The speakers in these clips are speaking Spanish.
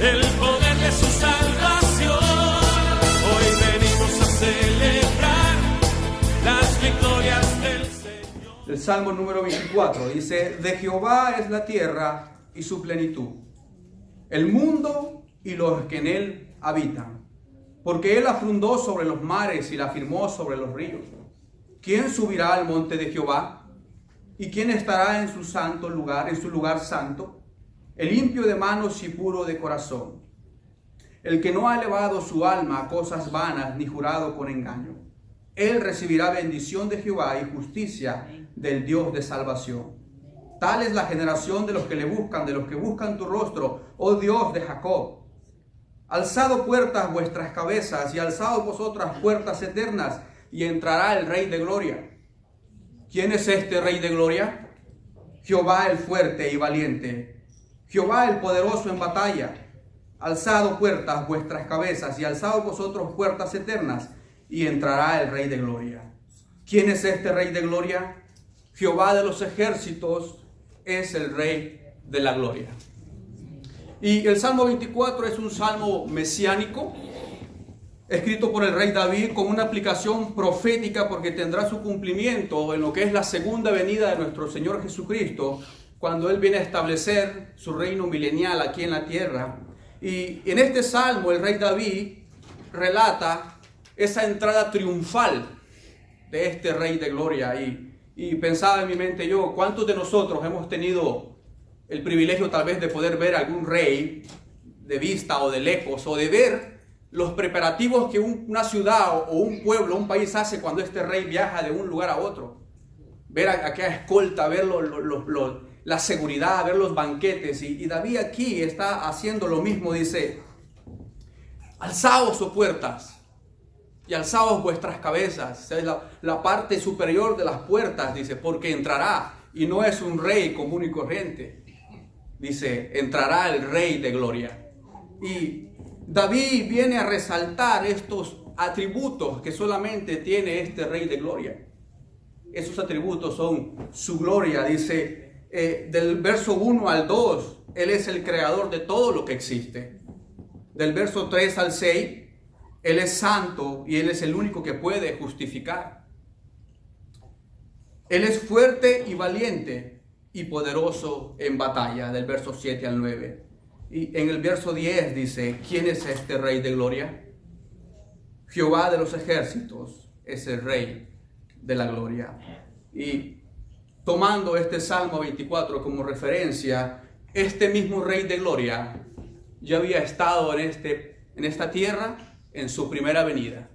el poder de su salvación. Hoy venimos a celebrar las victorias del Señor. El Salmo número 24 dice: de Jehová es la tierra y su plenitud, el mundo y los que en él habitan. Porque él la fundó sobre los mares y la firmó sobre los ríos. ¿Quién subirá al monte de Jehová? ¿Y quién estará en su santo lugar, en su lugar santo? El limpio de manos y puro de corazón, el que no ha elevado su alma a cosas vanas ni jurado con engaño. Él recibirá bendición de Jehová y justicia del Dios de salvación. Tal es la generación de los que le buscan, de los que buscan tu rostro, oh Dios de Jacob. Alzado puertas vuestras cabezas y alzado vosotras puertas eternas, y entrará el Rey de Gloria. ¿Quién es este Rey de Gloria? Jehová el fuerte y valiente, Jehová el poderoso en batalla. Alzado puertas vuestras cabezas y alzado vosotros puertas eternas, y entrará el Rey de Gloria. ¿Quién es este Rey de Gloria? Jehová de los ejércitos es el Rey de la Gloria. Y el Salmo 24 es un salmo mesiánico, escrito por el rey David con una aplicación profética, porque tendrá su cumplimiento en lo que es la segunda venida de nuestro Señor Jesucristo, cuando Él viene a establecer su reino milenial aquí en la tierra. Y en este salmo el rey David relata esa entrada triunfal de este Rey de Gloria. Y pensaba en mi mente yo, ¿cuántos de nosotros hemos tenido el privilegio tal vez de poder ver algún rey de vista o de lejos, o de ver los preparativos que una ciudad o un pueblo, un país hace cuando este rey viaja de un lugar a otro? Ver aquella escolta, ver la seguridad, ver los banquetes. Y David aquí está haciendo lo mismo, dice: alzaos, oh puertas, y alzaos vuestras cabezas. Es la parte superior de las puertas, dice, porque entrará, y no es un rey común y corriente. Dice, entrará el Rey de Gloria. Y David viene a resaltar estos atributos que solamente tiene este Rey de Gloria. Esos atributos son su gloria. Dice, del verso 1 al 2, Él es el creador de todo lo que existe. Del verso 3 al 6, Él es santo y Él es el único que puede justificar. Él es fuerte y valiente y poderoso en batalla, del verso 7 al 9. Y en el verso 10 dice, ¿quién es este Rey de Gloria? Jehová de los ejércitos es el Rey de la Gloria. Y tomando este Salmo 24 como referencia, este mismo Rey de Gloria ya había estado en esta tierra en su primera venida.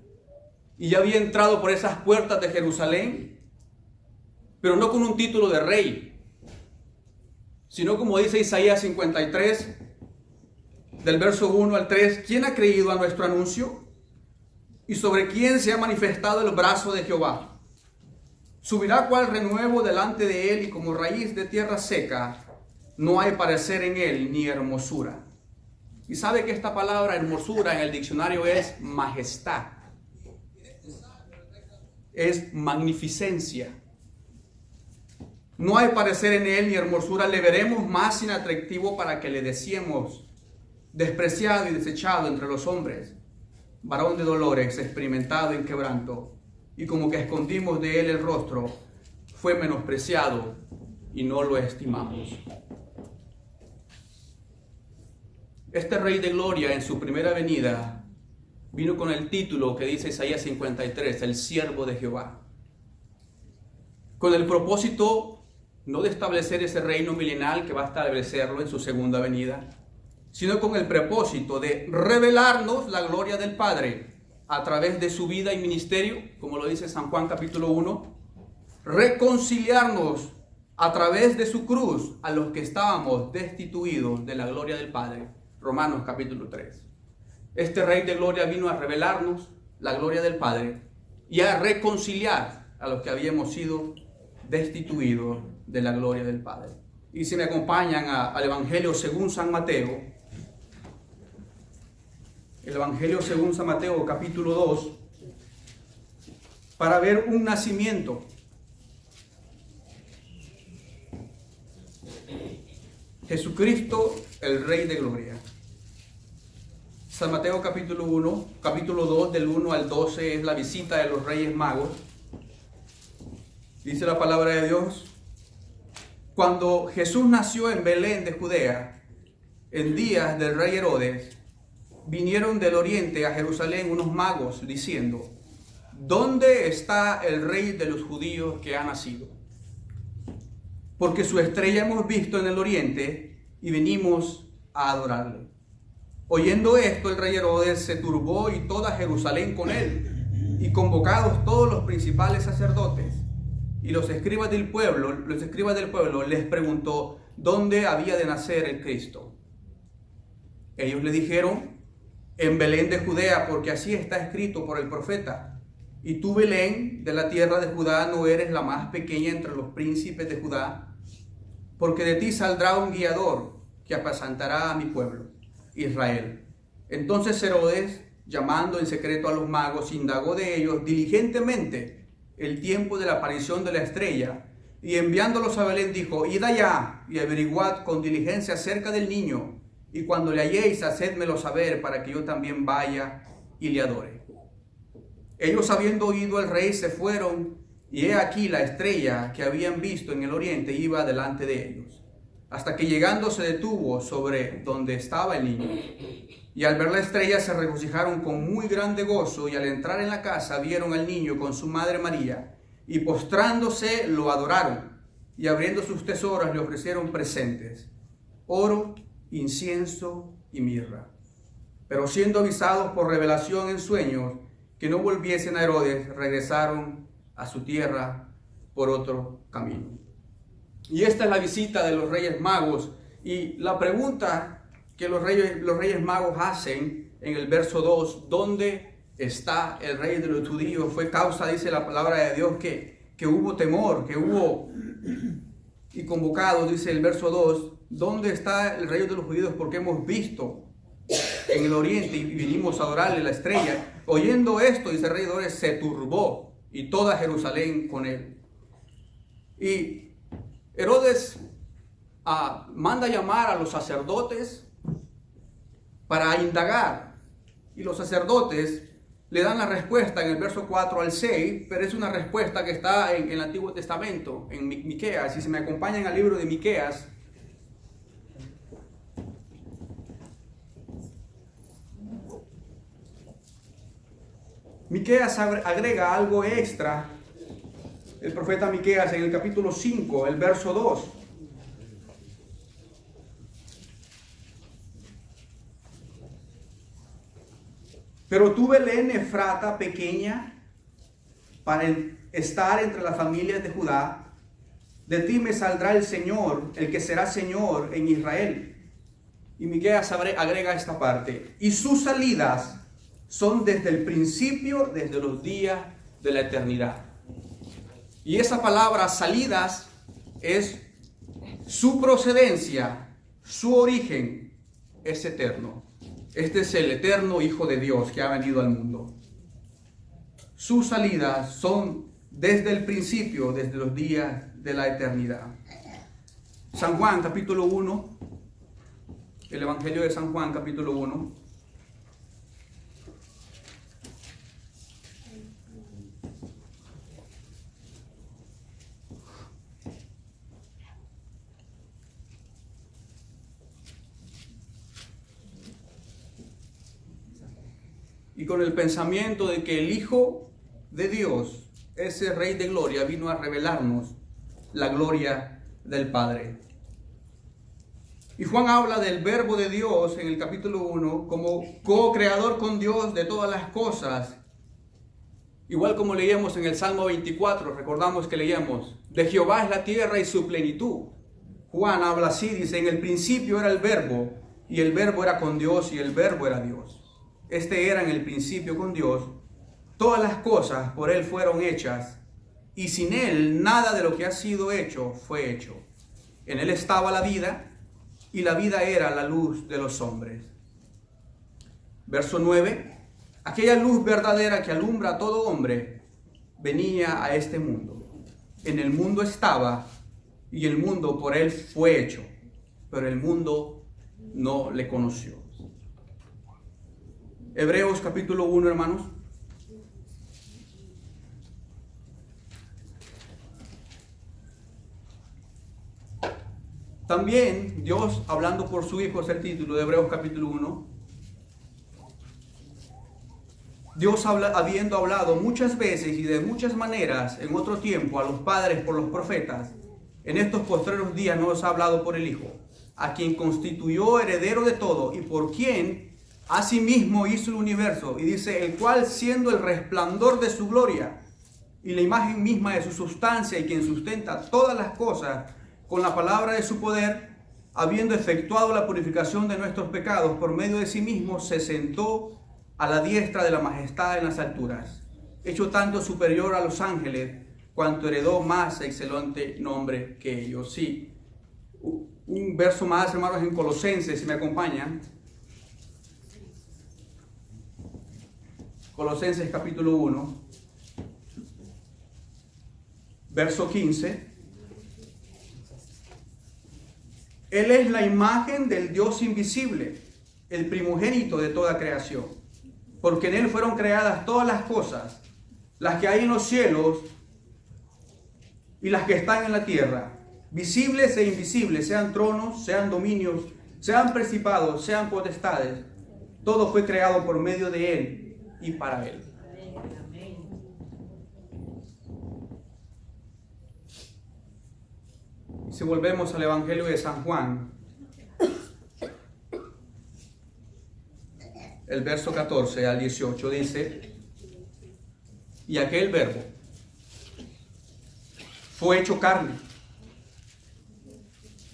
Y ya había entrado por esas puertas de Jerusalén, pero no con un título de rey, sino como dice Isaías 53, del verso 1 al 3, ¿quién ha creído a nuestro anuncio? ¿Y sobre quién se ha manifestado el brazo de Jehová? Subirá cual renuevo delante de él, y como raíz de tierra seca, no hay parecer en él ni hermosura. Y sabe que esta palabra hermosura en el diccionario es majestad, es magnificencia. No hay parecer en él ni hermosura, le veremos más inatractivo para que le deseemos, despreciado y desechado entre los hombres, varón de dolores, experimentado en quebranto, y como que escondimos de él el rostro, fue menospreciado y no lo estimamos. Este Rey de Gloria en su primera venida vino con el título que dice Isaías 53, el siervo de Jehová, con el propósito no de establecer ese reino milenal que va a establecerlo en su segunda venida, sino con el propósito de revelarnos la gloria del Padre a través de su vida y ministerio, como lo dice San Juan capítulo 1, reconciliarnos a través de su cruz a los que estábamos destituidos de la gloria del Padre, Romanos capítulo 3. Este Rey de Gloria vino a revelarnos la gloria del Padre y a reconciliar a los que habíamos sido destituidos de la gloria del Padre. Y si me acompañan al Evangelio según San Mateo, el Evangelio según San Mateo capítulo 2, para ver un nacimiento. Jesucristo, el Rey de Gloria. San Mateo capítulo 1, capítulo 2, del 1 al 12 es la visita de los Reyes Magos. Dice la palabra de Dios: cuando Jesús nació en Belén de Judea, en días del rey Herodes, vinieron del oriente a Jerusalén unos magos diciendo: ¿dónde está el rey de los judíos que ha nacido? Porque su estrella hemos visto en el oriente y venimos a adorarle. Oyendo esto, el rey Herodes se turbó y toda Jerusalén con él, y convocados todos los principales sacerdotes y los escribas del pueblo les preguntó dónde había de nacer el Cristo. Ellos le dijeron: en Belén de Judea, porque así está escrito por el profeta: y tú, Belén, de la tierra de Judá, no eres la más pequeña entre los príncipes de Judá, porque de ti saldrá un guiador que apacentará a mi pueblo, Israel. Entonces Herodes, llamando en secreto a los magos, indagó de ellos diligentemente el tiempo de la aparición de la estrella, y enviándolos a Belén dijo: id allá y averiguad con diligencia acerca del niño, y cuando le halléis, hacedmelo saber, para que yo también vaya y le adore. Ellos, habiendo oído al rey, se fueron, y he aquí la estrella que habían visto en el oriente iba delante de ellos, hasta que llegando se detuvo sobre donde estaba el niño. Y al ver la estrella se regocijaron con muy grande gozo, y al entrar en la casa vieron al niño con su madre María, y postrándose lo adoraron, y abriendo sus tesoros le ofrecieron presentes: oro, incienso y mirra. Pero siendo avisados por revelación en sueños que no volviesen a Herodes, regresaron a su tierra por otro camino. Y esta es la visita de los Reyes Magos, y la pregunta que los Reyes Magos hacen en el verso 2, ¿dónde está el rey de los judíos?, fue causa, dice la palabra de Dios, que hubo temor, que hubo, y convocados, dice el verso 2, ¿dónde está el rey de los judíos? Porque hemos visto en el oriente y vinimos a adorarle la estrella. Oyendo esto, dice el rey Herodes, se turbó, y toda Jerusalén con él. Y Herodes manda llamar a los sacerdotes para indagar, y los sacerdotes le dan la respuesta en el verso 4 al 6, pero es una respuesta que está en el Antiguo Testamento, en Miqueas. Si se me acompañan al libro de Miqueas, Miqueas agrega algo extra, el profeta Miqueas, en el capítulo 5, el verso 2. Pero tú, Belén Efrata, pequeña para estar entre las familias de Judá, de ti me saldrá el Señor, el que será Señor en Israel. Y Miqueas agrega esta parte: y sus salidas son desde el principio, desde los días de la eternidad. Y esa palabra salidas es su procedencia, su origen es eterno. Este es el eterno Hijo de Dios que ha venido al mundo. Sus salidas son desde el principio, desde los días de la eternidad. San Juan capítulo 1, el Evangelio de San Juan capítulo 1. Y con el pensamiento de que el Hijo de Dios, ese Rey de Gloria, vino a revelarnos la gloria del Padre. Y Juan habla del Verbo de Dios en el capítulo 1 como co-creador con Dios de todas las cosas. Igual como leíamos en el Salmo 24, recordamos que leíamos: de Jehová es la tierra y su plenitud. Juan habla así, dice: en el principio era el Verbo, y el Verbo era con Dios, y el Verbo era Dios. Este era en el principio con Dios. Todas las cosas por Él fueron hechas, y sin Él nada de lo que ha sido hecho fue hecho. En Él estaba la vida, y la vida era la luz de los hombres. Verso 9. Aquella luz verdadera que alumbra a todo hombre venía a este mundo. En el mundo estaba, y el mundo por Él fue hecho, pero el mundo no le conoció. Hebreos capítulo 1, hermanos. También Dios, hablando por su Hijo, es el título de Hebreos capítulo 1. Dios habiendo hablado muchas veces y de muchas maneras en otro tiempo a los padres por los profetas, en estos postreros días nos ha hablado por el Hijo, a quien constituyó heredero de todo y por quien asimismo hizo el universo. Y dice, el cual siendo el resplandor de su gloria y la imagen misma de su sustancia y quien sustenta todas las cosas con la palabra de su poder, habiendo efectuado la purificación de nuestros pecados por medio de sí mismo, se sentó a la diestra de la majestad en las alturas, hecho tanto superior a los ángeles, cuanto heredó más excelente nombre que ellos. Sí, un verso más, hermanos, en Colosenses, si me acompañan. Colosenses capítulo 1, verso 15. Él es la imagen del Dios invisible, el primogénito de toda creación, porque en Él fueron creadas todas las cosas, las que hay en los cielos y las que están en la tierra, visibles e invisibles, sean tronos, sean dominios, sean principados, sean potestades. Todo fue creado por medio de Él y para Él. Si volvemos al Evangelio de San Juan, el verso 14 al 18 dice, y aquel verbo fue hecho carne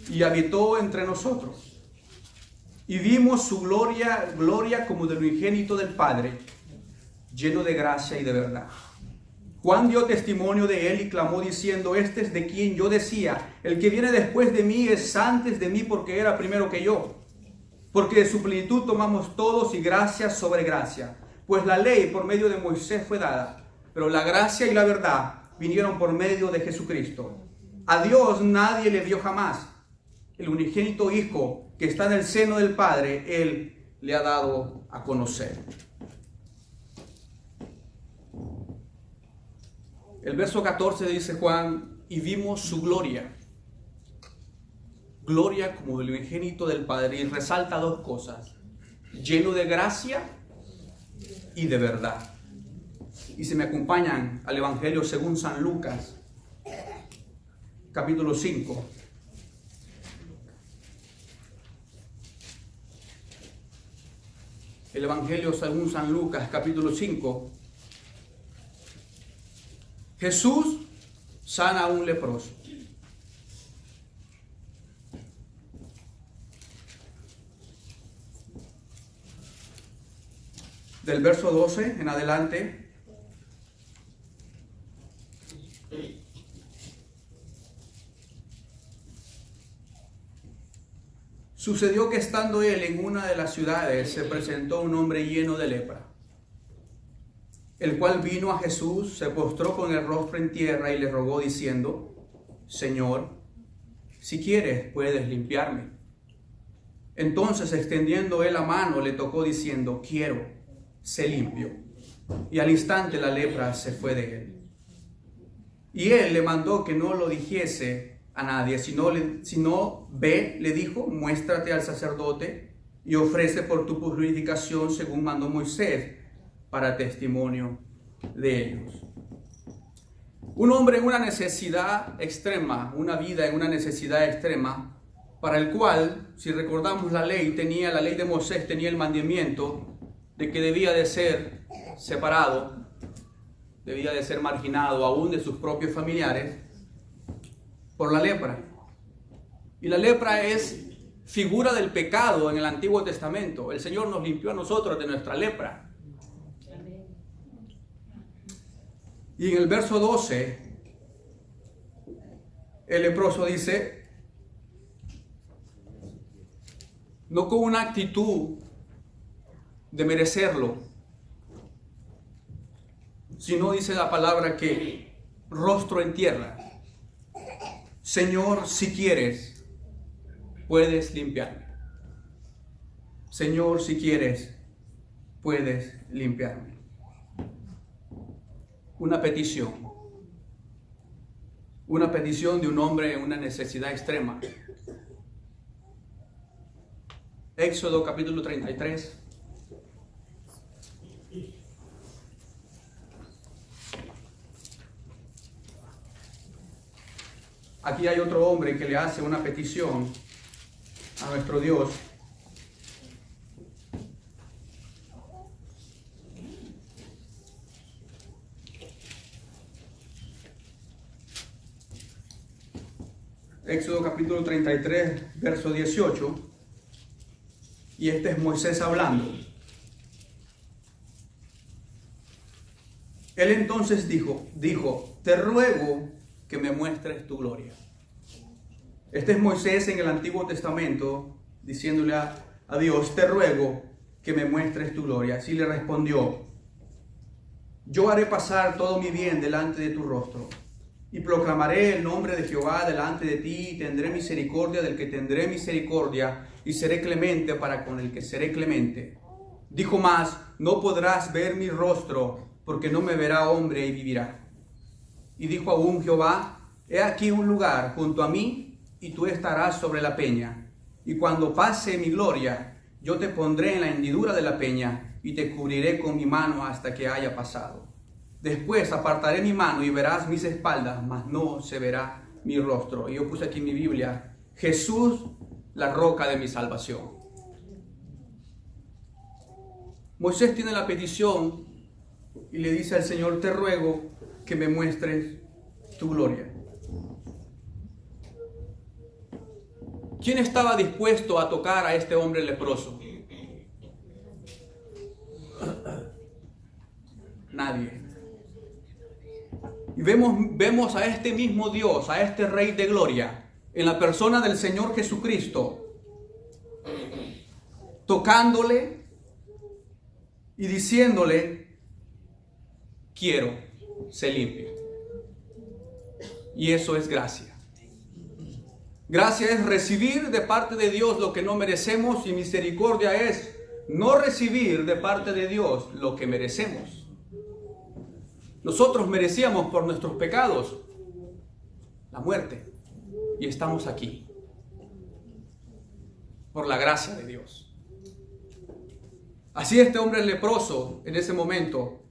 y habitó entre nosotros, y vimos su gloria como del unigénito del Padre, lleno de gracia y de verdad. Juan dio testimonio de él y clamó diciendo, este es de quien yo decía, el que viene después de mí es antes de mí porque era primero que yo. Porque de su plenitud tomamos todos y gracia sobre gracia. Pues la ley por medio de Moisés fue dada, pero la gracia y la verdad vinieron por medio de Jesucristo. A Dios nadie le vio jamás. El unigénito Hijo que está en el seno del Padre, Él le ha dado a conocer. El verso 14 dice Juan, y vimos su gloria. Gloria como del unigénito del Padre. Y resalta dos cosas, lleno de gracia y de verdad. Y si me acompañan al Evangelio según San Lucas, capítulo 5. El Evangelio según San Lucas, capítulo 5. Jesús sana a un leproso. Del verso 12 en adelante, sucedió que estando él en una de las ciudades, se presentó un hombre lleno de lepra, el cual vino a Jesús, se postró con el rostro en tierra y le rogó diciendo, Señor, si quieres puedes limpiarme. Entonces extendiendo él la mano le tocó diciendo, quiero, sé limpio. Y al instante la lepra se fue de él. Y él le mandó que no lo dijese a nadie, sino ve, le dijo, muéstrate al sacerdote y ofrece por tu purificación según mandó Moisés, para testimonio de ellos. Un hombre en una necesidad extrema, una vida en una necesidad extrema, para el cual, si recordamos la ley de Moisés tenía el mandamiento de que debía de ser separado, debía de ser marginado aún de sus propios familiares, por la lepra. Y la lepra es figura del pecado en el Antiguo Testamento. El Señor nos limpió a nosotros de nuestra lepra. Y en el verso 12, el leproso dice, no con una actitud de merecerlo, sino dice la palabra que rostro en tierra, Señor, si quieres, puedes limpiarme. Señor, si quieres, puedes limpiarme. Una petición de un hombre en una necesidad extrema. Éxodo capítulo 33. Aquí hay otro hombre que le hace una petición a nuestro Dios. Éxodo capítulo 33, verso 18. Y este es Moisés hablando. Él entonces dijo, te ruego que me muestres tu gloria. Este es Moisés en el Antiguo Testamento diciéndole a Dios, te ruego que me muestres tu gloria. Así le respondió, yo haré pasar todo mi bien delante de tu rostro y proclamaré el nombre de Jehová delante de ti y tendré misericordia del que tendré misericordia y seré clemente para con el que seré clemente. Dijo más, no podrás ver mi rostro porque no me verá hombre y vivirá. Y dijo aún Jehová, he aquí un lugar junto a mí y tú estarás sobre la peña. Y cuando pase mi gloria, yo te pondré en la hendidura de la peña y te cubriré con mi mano hasta que haya pasado. Después apartaré mi mano y verás mis espaldas, mas no se verá mi rostro. Y yo puse aquí en mi Biblia, Jesús, la roca de mi salvación. Moisés tiene la petición y le dice al Señor, te ruego que me muestres tu gloria. ¿Quién estaba dispuesto a tocar a este hombre leproso? Nadie. Y vemos a este mismo Dios, a este Rey de Gloria, en la persona del Señor Jesucristo, tocándole y diciéndole, quiero, se limpie. Y eso es gracia. Gracia es recibir de parte de Dios lo que no merecemos y misericordia es no recibir de parte de Dios lo que merecemos. Nosotros merecíamos por nuestros pecados la muerte y estamos aquí por la gracia de Dios. Así este hombre leproso en ese momento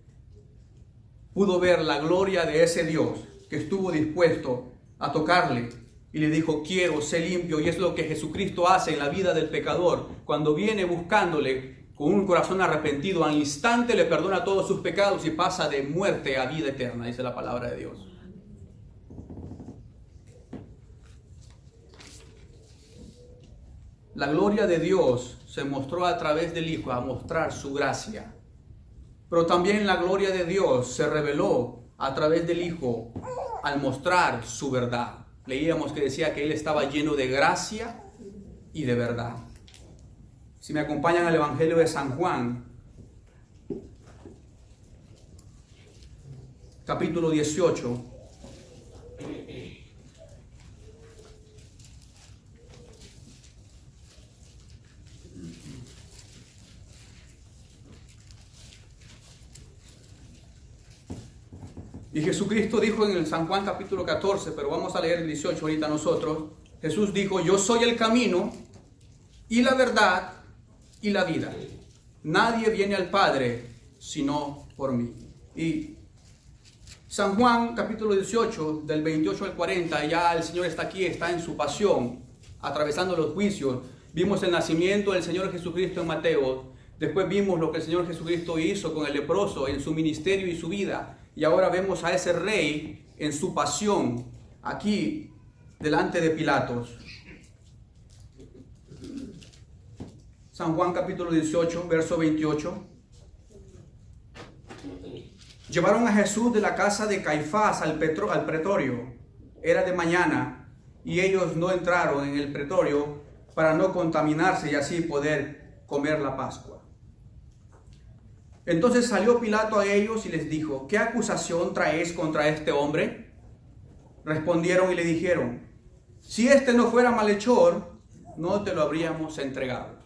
pudo ver la gloria de ese Dios que estuvo dispuesto a tocarle y le dijo, quiero ser limpio. Y es lo que Jesucristo hace en la vida del pecador. Cuando viene buscándole con un corazón arrepentido, al instante le perdona todos sus pecados y pasa de muerte a vida eterna, dice la palabra de Dios. La gloria de Dios se mostró a través del Hijo, a mostrar su gracia. Pero también la gloria de Dios se reveló a través del Hijo al mostrar su verdad. Leíamos que decía que Él estaba lleno de gracia y de verdad. Si me acompañan al Evangelio de San Juan, capítulo 18. Y Jesucristo dijo en el San Juan capítulo 14, pero vamos a leer el 18 ahorita nosotros. Jesús dijo, yo soy el camino y la verdad y la vida. Nadie viene al Padre sino por mí. Y San Juan capítulo 18, del 28 al 40, ya el Señor está aquí, está en su pasión, atravesando los juicios. Vimos el nacimiento del Señor Jesucristo en Mateo. Después vimos lo que el Señor Jesucristo hizo con el leproso en su ministerio y su vida. Y ahora vemos a ese rey en su pasión, aquí delante de Pilatos. San Juan capítulo 18, verso 28. Llevaron a Jesús de la casa de Caifás al pretorio. Era de mañana y ellos no entraron en el pretorio para no contaminarse y así poder comer la Pascua. Entonces salió Pilato a ellos y les dijo, ¿qué acusación traéis contra este hombre? Respondieron y le dijeron, si este no fuera malhechor, no te lo habríamos entregado.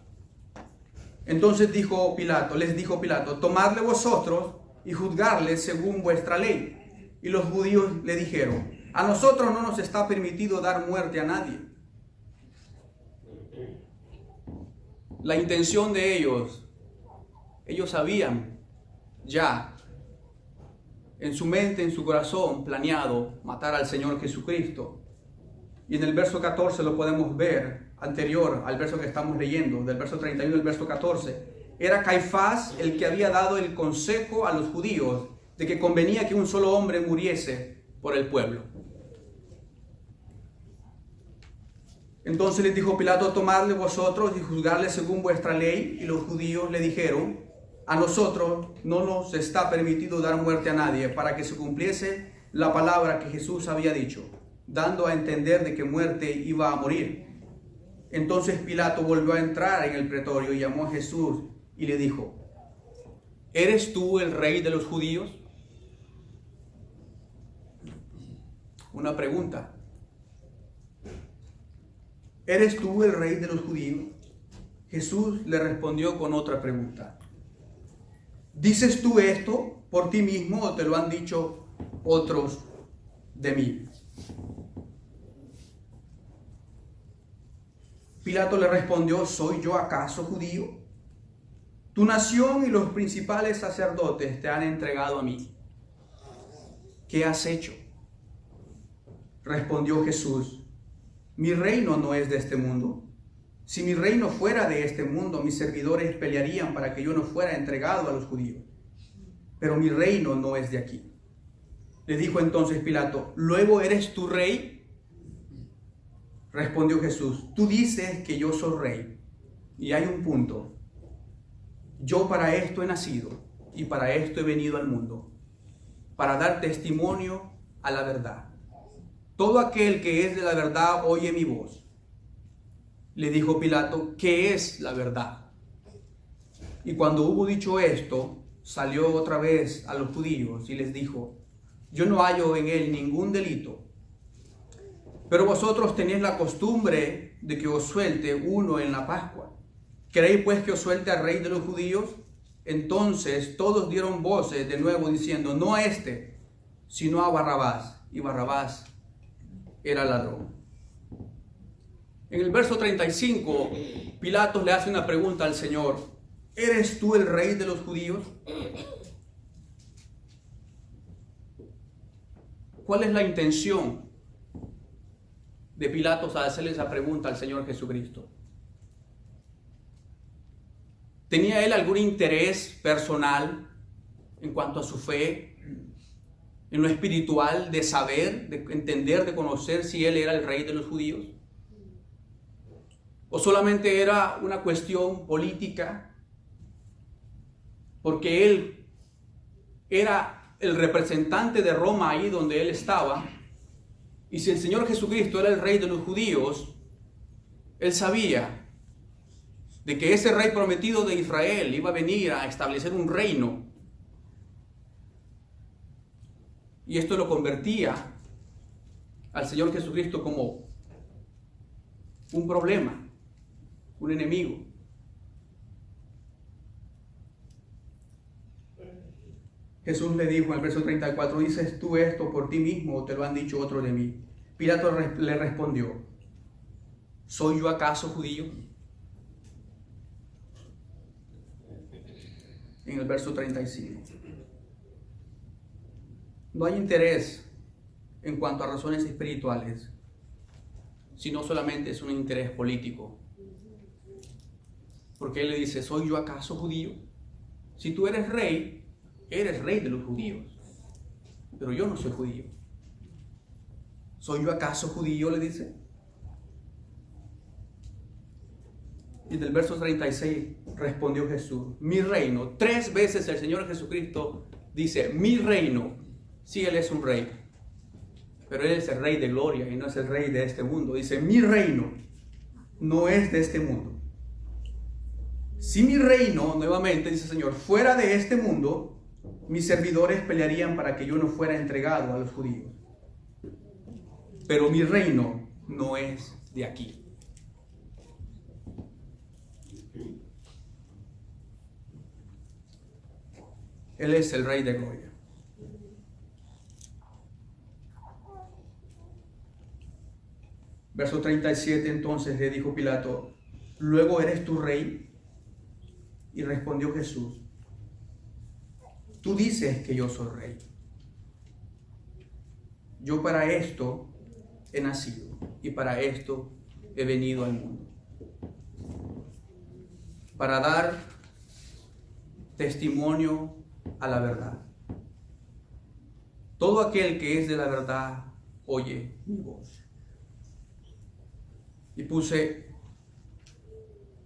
Entonces les dijo Pilato, tomadle vosotros y juzgarle según vuestra ley. Y los judíos le dijeron, a nosotros no nos está permitido dar muerte a nadie. La intención de ellos sabían ya en su mente, en su corazón, planeado matar al Señor Jesucristo. Y en el verso 14 lo podemos ver, anterior al verso que estamos leyendo, del verso 31 al verso 14. Era Caifás el que había dado el consejo a los judíos de que convenía que un solo hombre muriese por el pueblo. Entonces les dijo Pilato, tomadle vosotros y juzgarle según vuestra ley. Y los judíos le dijeron, a nosotros no nos está permitido dar muerte a nadie, para que se cumpliese la palabra que Jesús había dicho, dando a entender de que muerte iba a morir. Entonces Pilato volvió a entrar en el pretorio y llamó a Jesús y le dijo, ¿eres tú el rey de los judíos? Una pregunta. ¿Eres tú el rey de los judíos? Jesús le respondió con otra pregunta. ¿Dices tú esto por ti mismo o te lo han dicho otros de mí? Pilato le respondió, ¿soy yo acaso judío? Tu nación y los principales sacerdotes te han entregado a mí. ¿Qué has hecho? Respondió Jesús, mi reino no es de este mundo. Si mi reino fuera de este mundo, mis servidores pelearían para que yo no fuera entregado a los judíos. Pero mi reino no es de aquí. Le dijo entonces Pilato, ¿luego eres tú rey? Respondió Jesús, tú dices que yo soy rey. Y hay un punto. Yo para esto he nacido y para esto he venido al mundo, para dar testimonio a la verdad. Todo aquel que es de la verdad oye mi voz. Le dijo Pilato, ¿qué es la verdad? Y cuando hubo dicho esto, salió otra vez a los judíos y les dijo, yo no hallo en él ningún delito. Pero vosotros tenéis la costumbre de que os suelte uno en la Pascua. ¿Queréis pues que os suelte al rey de los judíos? Entonces todos dieron voces de nuevo diciendo, no a este, sino a Barrabás. Y Barrabás era ladrón. En el verso 35, Pilatos le hace una pregunta al Señor. ¿Eres tú el rey de los judíos? ¿Cuál es la intención de Pilatos al hacerle esa pregunta al Señor Jesucristo? ¿Tenía él algún interés personal en cuanto a su fe, en lo espiritual, de saber, de entender, de conocer si él era el rey de los judíos? ¿O solamente era una cuestión política? Porque él era el representante de Roma ahí donde él estaba. Y si el Señor Jesucristo era el rey de los judíos, él sabía de que ese rey prometido de Israel iba a venir a establecer un reino. Y esto lo convertía al Señor Jesucristo como un problema, un enemigo. Jesús le dijo en el verso 34, ¿dices tú esto por ti mismo o te lo han dicho otros de mí? Pilato le respondió, ¿soy yo acaso judío? En el verso 35. No hay interés en cuanto a razones espirituales, sino solamente es un interés político. Porque él le dice, ¿soy yo acaso judío? Si tú eres rey de los judíos. Pero yo no soy judío. ¿Soy yo acaso judío? Le dice. Y del verso 36 respondió Jesús, mi reino. 3 veces el Señor Jesucristo dice, mi reino. Sí, Él es un rey. Pero Él es el rey de gloria y no es el rey de este mundo. Dice, mi reino no es de este mundo. Si mi reino, nuevamente dice el Señor, fuera de este mundo, mis servidores pelearían para que yo no fuera entregado a los judíos. Pero mi reino no es de aquí. Él es el Rey de Gloria. Verso 37, entonces le dijo Pilato: ¿luego eres tu rey? Y respondió Jesús: tú dices que yo soy rey. Yo para esto he nacido y para esto he venido al mundo, para dar testimonio a la verdad. Todo aquel que es de la verdad oye mi voz. Y puse: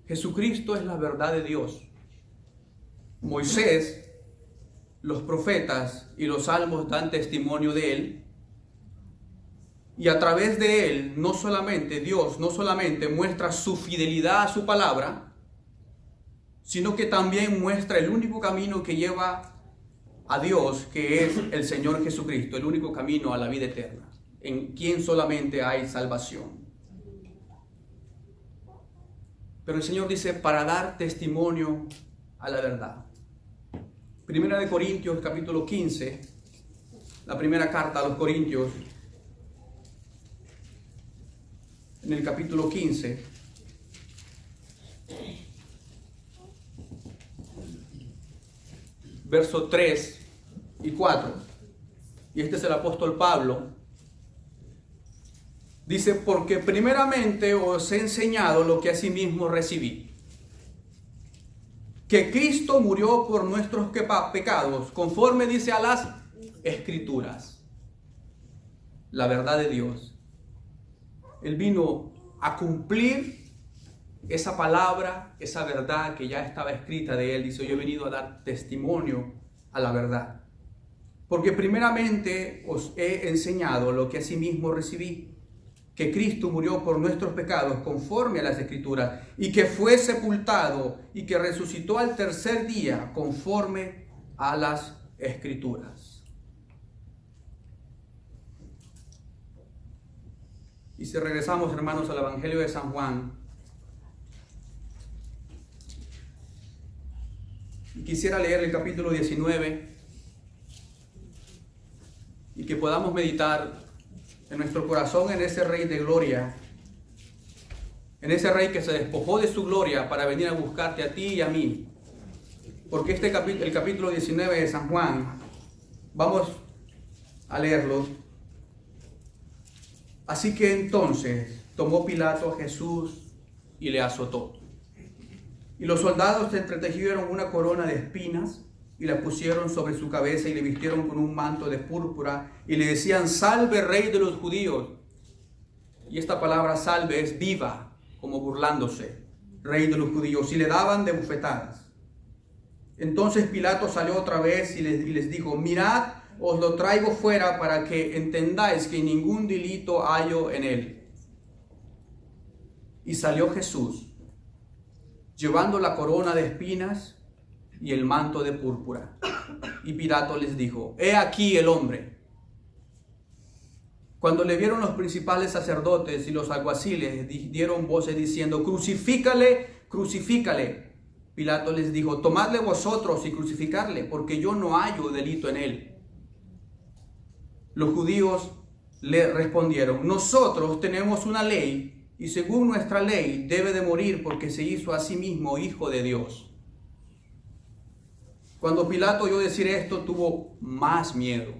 Jesucristo es la verdad de Dios. Moisés, los profetas y los salmos dan testimonio de él. Y a través de él, Dios no solamente muestra su fidelidad a su palabra, sino que también muestra el único camino que lleva a Dios, que es el Señor Jesucristo, el único camino a la vida eterna, en quien solamente hay salvación. Pero el Señor dice: para dar testimonio a la verdad. Primera de Corintios, capítulo 15, la primera carta a los Corintios, en el capítulo 15, versos 3 y 4, y este es el apóstol Pablo. Dice: porque primeramente os he enseñado lo que asimismo recibí, que Cristo murió por nuestros pecados, conforme dice a las Escrituras, la verdad de Dios. Él vino a cumplir esa palabra, esa verdad que ya estaba escrita de él. Dice: yo he venido a dar testimonio a la verdad. Porque primeramente os he enseñado lo que asimismo recibí, que Cristo murió por nuestros pecados conforme a las Escrituras, y que fue sepultado y que resucitó al tercer día conforme a las Escrituras. Y si regresamos, hermanos, al Evangelio de San Juan, quisiera leer el capítulo 19 y que podamos meditar en nuestro corazón en ese Rey de gloria, en ese Rey que se despojó de su gloria para venir a buscarte a ti y a mí. Porque el capítulo 19 de San Juan, vamos a leerlo. Así que entonces tomó Pilato a Jesús y le azotó. Y los soldados se entretejieron una corona de espinas y la pusieron sobre su cabeza y le vistieron con un manto de púrpura y le decían: salve, Rey de los judíos. Y esta palabra salve es viva, como burlándose, Rey de los judíos, y le daban de bufetadas. Entonces Pilato salió otra vez y les dijo: mirad, os lo traigo fuera para que entendáis que ningún delito hallo en él. Y salió Jesús, llevando la corona de espinas y el manto de púrpura. Y Pilato les dijo: he aquí el hombre. Cuando le vieron los principales sacerdotes y los alguaciles, dieron voces diciendo: crucifícale, crucifícale. Pilato les dijo: tomadle vosotros y crucificarle, porque yo no hallo delito en él. Los judíos le respondieron: nosotros tenemos una ley, y según nuestra ley debe de morir porque se hizo a sí mismo hijo de Dios. Cuando Pilato oyó decir esto, tuvo más miedo.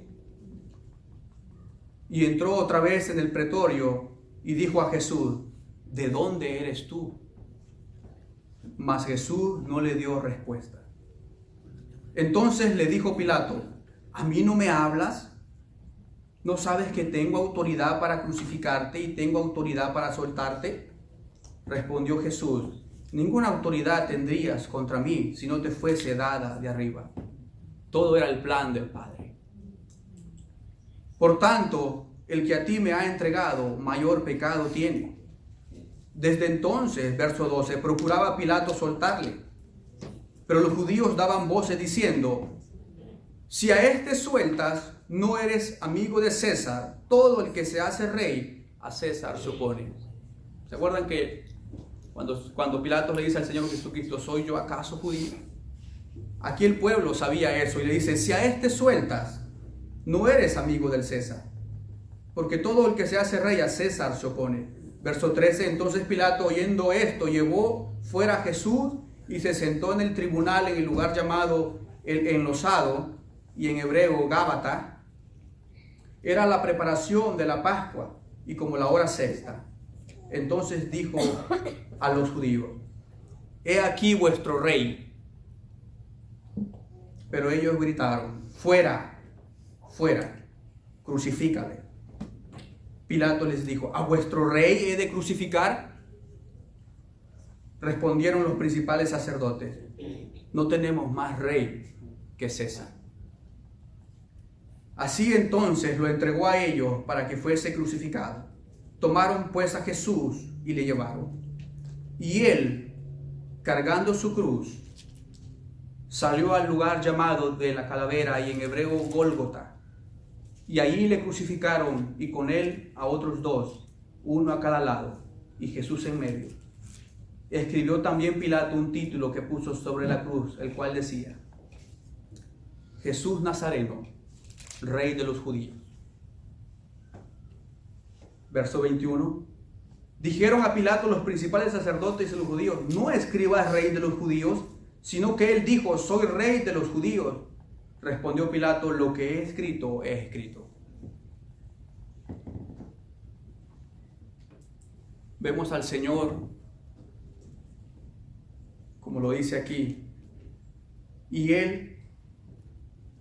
Y entró otra vez en el pretorio y dijo a Jesús: ¿de dónde eres tú? Mas Jesús no le dio respuesta. Entonces le dijo Pilato: ¿a mí no me hablas? ¿No sabes que tengo autoridad para crucificarte y tengo autoridad para soltarte? Respondió Jesús: ninguna autoridad tendrías contra mí si no te fuese dada de arriba. Todo era el plan del Padre. Por tanto, el que a ti me ha entregado, mayor pecado tiene. Desde entonces, verso 12, procuraba Pilato soltarle. Pero los judíos daban voces diciendo: si a este sueltas, no eres amigo de César. Todo el que se hace rey, a César se opone. ¿Se acuerdan que cuando Pilato le dice al Señor Jesucristo: ¿soy yo acaso judío? Aquí el pueblo sabía eso y le dice, si a este sueltas, no eres amigo del César, porque todo el que se hace rey a César se opone. Verso 13, entonces Pilato, oyendo esto, llevó fuera a Jesús y se sentó en el tribunal en el lugar llamado el Enlosado, y en hebreo Gábata. Era la preparación de la Pascua y como la hora sexta. Entonces dijo a los judíos, he aquí vuestro rey. Pero ellos gritaron, fuera, fuera, crucifícale. Pilato les dijo, ¿a vuestro rey he de crucificar? Respondieron los principales sacerdotes, no tenemos más rey que César. Así entonces lo entregó a ellos para que fuese crucificado. Tomaron pues a Jesús y le llevaron. Y él, cargando su cruz, salió al lugar llamado de la calavera y en hebreo Gólgota. Y allí le crucificaron y con él a otros dos, uno a cada lado y Jesús en medio. Escribió también Pilato un título que puso sobre la cruz, el cual decía, Jesús Nazareno, Rey de los judíos. Verso 21. Dijeron a Pilato los principales sacerdotes y los judíos, no escribas Rey de los judíos, sino que él dijo, soy Rey de los judíos. Respondió Pilato, lo que he escrito, he escrito. Vemos al Señor, como lo dice aquí, y él,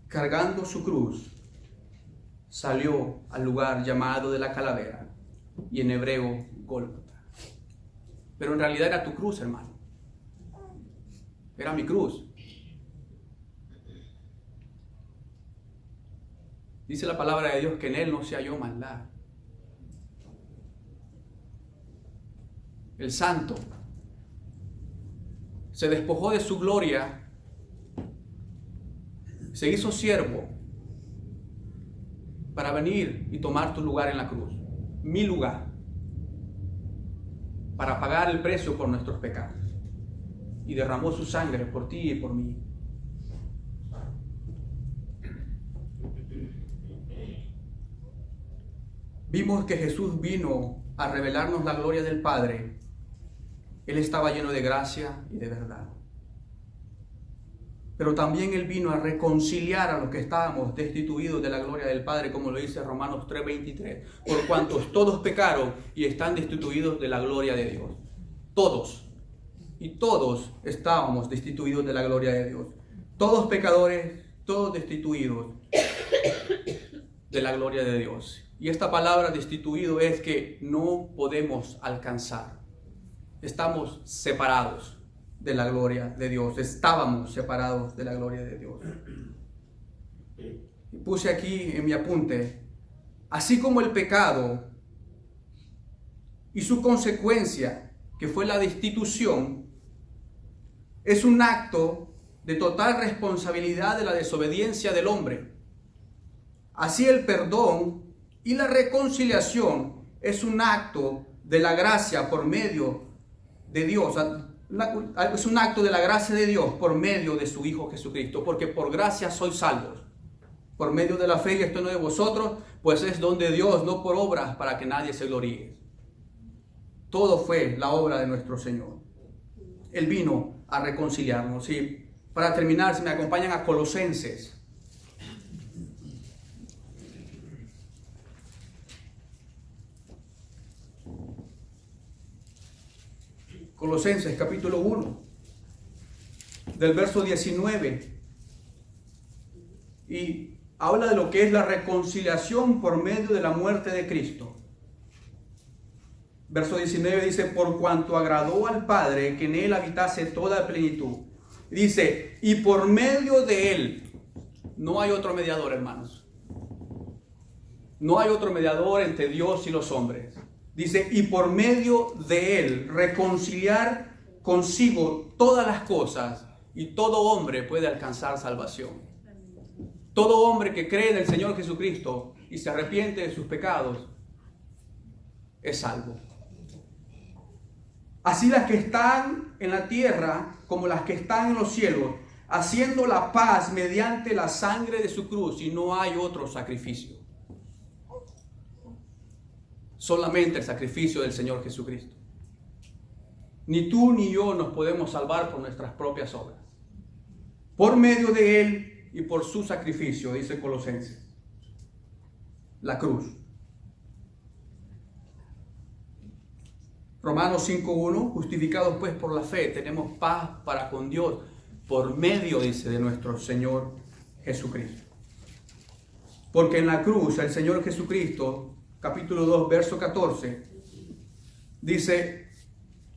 cargando su cruz, salió al lugar llamado de la calavera, y en hebreo Gólgota. Pero en realidad era tu cruz, hermano. Era mi cruz. Dice la palabra de Dios que en él no se halló maldad. El santo se despojó de su gloria, se hizo siervo para venir y tomar tu lugar en la cruz, mi lugar, para pagar el precio por nuestros pecados. Y derramó su sangre por ti y por mí. Vimos que Jesús vino a revelarnos la gloria del Padre. Él estaba lleno de gracia y de verdad. Pero también Él vino a reconciliar a los que estábamos destituidos de la gloria del Padre, como lo dice Romanos 3:23. Por cuantos todos pecaron y están destituidos de la gloria de Dios. Todos. Y todos estábamos destituidos de la gloria de Dios. Todos pecadores, todos destituidos de la gloria de Dios. Y esta palabra destituido es que no podemos alcanzar. Estamos separados de la gloria de Dios. Estábamos separados de la gloria de Dios. Y puse aquí en mi apunte, así como el pecado y su consecuencia, que fue la destitución, es un acto de total responsabilidad de la desobediencia del hombre. Así el perdón y la reconciliación es un acto de la gracia por medio de Dios. Es un acto de la gracia de Dios por medio de su Hijo Jesucristo. Porque por gracia sois salvos. Por medio de la fe, y esto no de vosotros, pues es don de Dios, no por obras para que nadie se gloríe. Todo fue la obra de nuestro Señor. Él vino a reconciliarnos. Y para terminar, si me acompañan a Colosenses. Colosenses capítulo 1, del verso 19. Y habla de lo que es la reconciliación por medio de la muerte de Cristo. Verso 19 dice, por cuanto agradó al Padre que en él habitase toda plenitud. Dice, y por medio de él, no hay otro mediador, hermanos. No hay otro mediador entre Dios y los hombres. Dice, y por medio de él, reconciliar consigo todas las cosas, y todo hombre puede alcanzar salvación. Todo hombre que cree en el Señor Jesucristo y se arrepiente de sus pecados, es salvo. Así las que están en la tierra como las que están en los cielos haciendo la paz mediante la sangre de su cruz, y no hay otro sacrificio. Solamente el sacrificio del Señor Jesucristo. Ni tú ni yo nos podemos salvar por nuestras propias obras. Por medio de Él y por su sacrificio, dice Colosenses. La cruz. Romanos 5:1, justificados pues por la fe, tenemos paz para con Dios por medio, dice, de nuestro Señor Jesucristo. Porque en la cruz el Señor Jesucristo, capítulo 2, verso 14, dice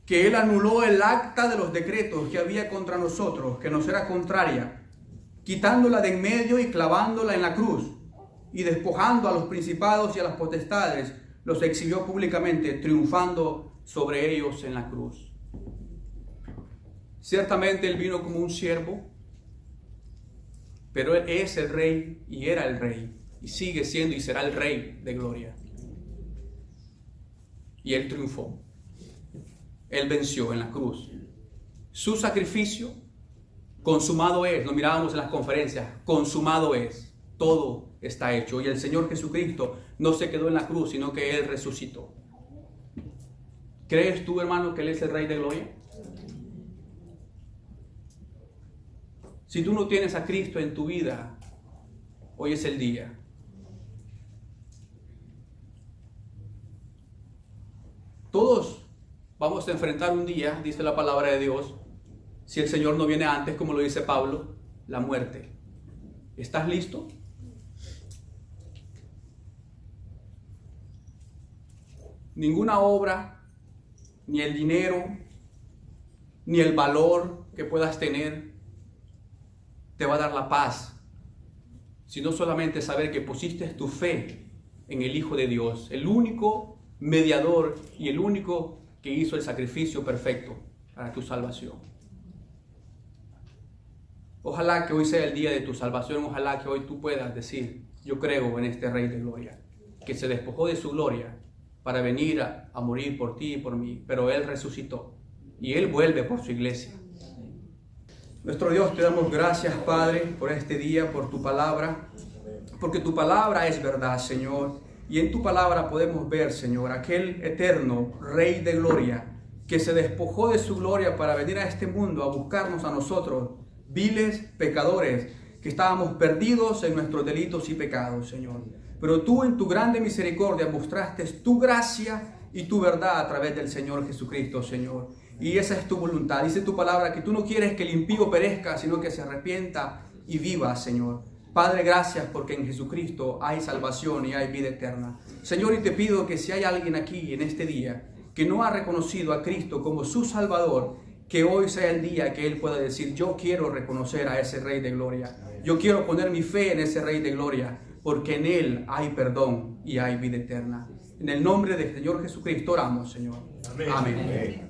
que Él anuló el acta de los decretos que había contra nosotros, que nos era contraria, quitándola de en medio y clavándola en la cruz, y despojando a los principados y a las potestades, los exhibió públicamente, triunfando sobre ellos en la cruz. Ciertamente Él vino como un siervo, pero Él es el Rey y era el Rey, y sigue siendo y será el Rey de gloria. Y Él triunfó. Él venció en la cruz. Su sacrificio, consumado es. Lo mirábamos en las conferencias. Consumado es. Todo está hecho. Y el Señor Jesucristo no se quedó en la cruz, sino que Él resucitó. ¿Crees tú, hermano, que Él es el Rey de gloria? Si tú no tienes a Cristo en tu vida, hoy es el día. Todos vamos a enfrentar un día, dice la palabra de Dios, si el Señor no viene antes, como lo dice Pablo, la muerte. ¿Estás listo? Ninguna obra, ni el dinero, ni el valor que puedas tener, te va a dar la paz, sino solamente saber que pusiste tu fe en el Hijo de Dios, el único mediador y el único que hizo el sacrificio perfecto para tu salvación. Ojalá que hoy sea el día de tu salvación. Ojalá que hoy tú puedas decir: yo creo en este Rey de gloria, que se despojó de su gloria para venir a morir por ti y por mí, pero Él resucitó y Él vuelve por su iglesia. Nuestro Dios, te damos gracias, Padre, por este día, por tu palabra, porque tu palabra es verdad, Señor. Y en tu palabra podemos ver, Señor, aquel eterno Rey de gloria que se despojó de su gloria para venir a este mundo a buscarnos a nosotros, viles pecadores, que estábamos perdidos en nuestros delitos y pecados, Señor. Pero tú en tu grande misericordia mostraste tu gracia y tu verdad a través del Señor Jesucristo, Señor. Y esa es tu voluntad. Dice tu palabra que tú no quieres que el impío perezca, sino que se arrepienta y viva, Señor. Padre, gracias porque en Jesucristo hay salvación y hay vida eterna. Señor, y te pido que si hay alguien aquí en este día que no ha reconocido a Cristo como su Salvador, que hoy sea el día que Él pueda decir: yo quiero reconocer a ese Rey de gloria. Yo quiero poner mi fe en ese Rey de gloria, porque en Él hay perdón y hay vida eterna. En el nombre del Señor Jesucristo oramos, Señor. Amén. Amén.